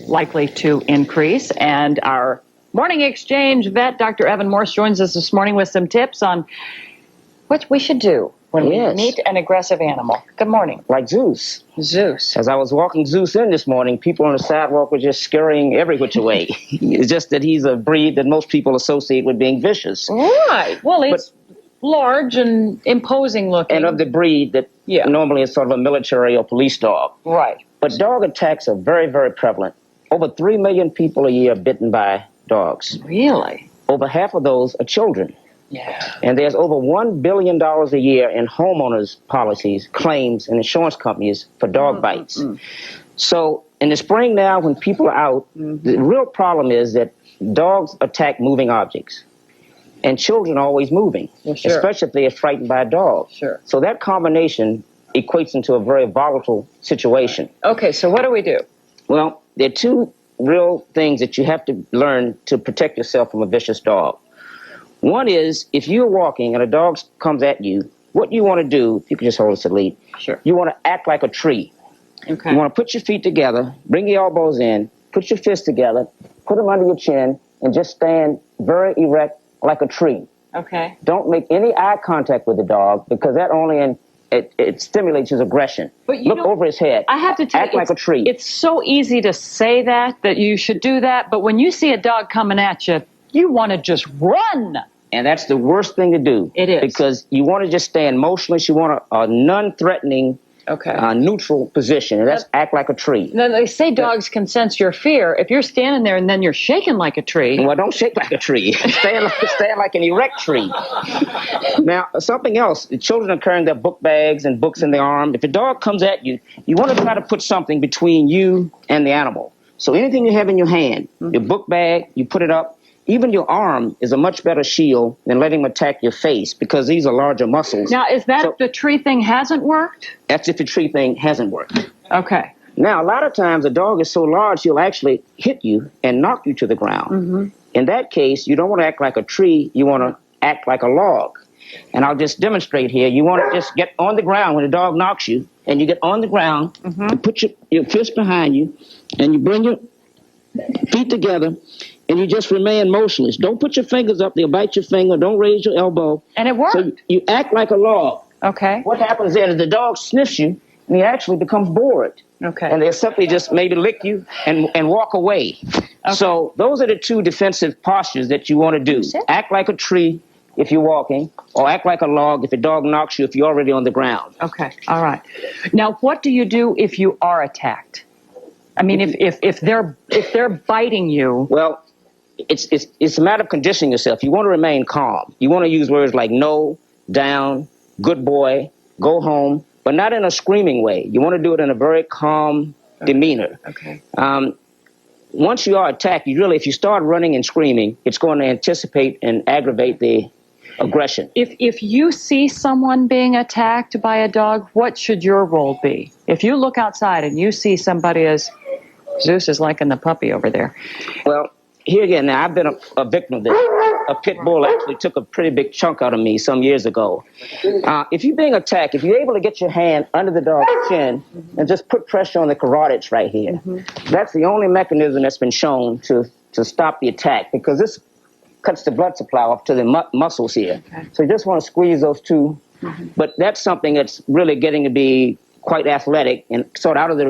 likely to increase. And our morning exchange vet, Dr. Evan Morse, joins us this morning with some tips on what we should do when we meet an aggressive animal. Good morning. Like Zeus. Zeus. As I was walking Zeus in this morning, people on the sidewalk were just scurrying every which way. It's just that he's a breed that most people associate with being vicious. Right. Well, it's large and imposing looking. And of the breed that normally is sort of a military or police dog. Right. But dog attacks are very, very prevalent. Over 3 million people a year are bitten by dogs. Really? Over half of those are children. Yeah. And there's over $1 billion a year in homeowners policies, claims, and insurance companies for dog bites. So in the spring now, when people are out, the real problem is that dogs attack moving objects. And children are always moving, especially if they are frightened by a dog. Sure. So that combination equates into a very volatile situation. Okay, so what do we do? Well, there are two real things that you have to learn to protect yourself from a vicious dog. One is, if you're walking and a dog comes at you, what you want to do, you can just hold us to lead. Sure. You want to act like a tree. Okay. You want to put your feet together, bring your elbows in, put your fists together, put them under your chin, and just stand very erect like a tree. Okay. Don't make any eye contact with the dog, because that only it stimulates his aggression. But look over his head. I have to tell act you, like a tree. It's so easy to say that you should do that, but when you see a dog coming at you, you want to just run. And that's the worst thing to do. It is. Because you want to just stand motionless. You want a non-threatening, neutral position. And that's act like a tree. Now, they say dogs can sense your fear. If you're standing there and then you're shaking like a tree. Well, don't shake like a tree. stand like an erect tree. Now, something else. The children are carrying their book bags and books in their arm. If a dog comes at you, you want to try to put something between you and the animal. So anything you have in your hand, your book bag, you put it up. Even your arm is a much better shield than letting him attack your face, because these are larger muscles. Now, is that if the tree thing hasn't worked? That's if the tree thing hasn't worked. Okay. Now, a lot of times a dog is so large, he'll actually hit you and knock you to the ground. In that case, you don't want to act like a tree. You want to act like a log. And I'll just demonstrate here. You want to just get on the ground when the dog knocks you, and you get on the ground, you put your fist behind you, and you bring your feet together, and you just remain motionless. Don't put your fingers up. They'll bite your finger. Don't raise your elbow. And it worked. So you act like a log. Okay. What happens then is the dog sniffs you, and he actually becomes bored. Okay. And they'll simply just maybe lick you and walk away. Okay. So those are the two defensive postures that you want to do. Act like a tree if you're walking, or act like a log if a dog knocks you if you're already on the ground. Okay. All right. Now, what do you do if you are attacked? I mean, if they're biting you. Well, it's a matter of conditioning yourself. You want to remain calm. You want to use words like no, down, good boy, go home, but not in a screaming way. You want to do it in a very calm demeanor. Okay. Once you are attacked, if you start running and screaming, it's going to anticipate and aggravate the aggression. If you see someone being attacked by a dog, what should your role be? If you look outside and you see somebody, as Zeus is liking the puppy over there. Well, here again, now I've been a victim of this. A pit bull actually took a pretty big chunk out of me some years ago. If you're being attacked, if you're able to get your hand under the dog's chin and just put pressure on the carotids right here, that's the only mechanism that's been shown to stop the attack, because this cuts the blood supply off to the muscles here. Okay. So you just want to squeeze those two. But that's something that's really getting to be quite athletic and sort of out of the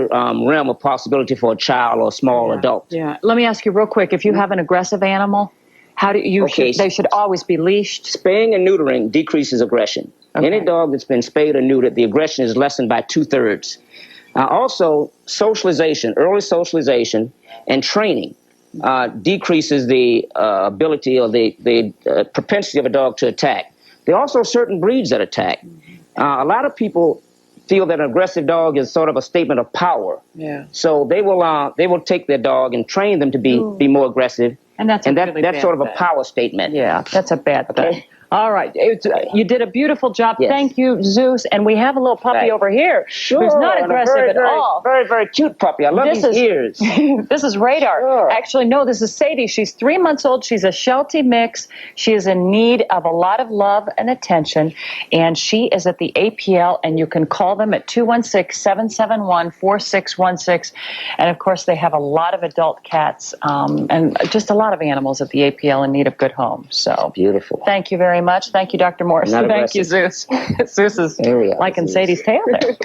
realm of possibility for a child or a small adult. Yeah. Let me ask you real quick, if you have an aggressive animal, how do you they should always be leashed? Spaying and neutering decreases aggression. Okay. Any dog that's been spayed or neutered, the aggression is lessened by 2/3. Also, socialization, early socialization and training decreases the ability or the propensity of a dog to attack. There are also certain breeds that attack. A lot of people feel that an aggressive dog is sort of a statement of power. Yeah. So they will take their dog and train them to be more aggressive. And that's sort of a power statement. Yeah, that's a bad thing. All right. You did a beautiful job. Yes. Thank you, Zeus. And we have a little puppy over here who's not aggressive at all. Very, very cute puppy. I love his ears. This is Radar. Sure. Actually, no, this is Sadie. She's 3 months old. She's a Sheltie mix. She is in need of a lot of love and attention. And she is at the APL, and you can call them at 216-771-4616. And, of course, they have a lot of adult cats and just a lot of animals at the APL in need of good homes. So beautiful. Thank you very much. Thank you, Dr. Morse. Thank you, Zeus. Zeus is liking Sadie's tail there.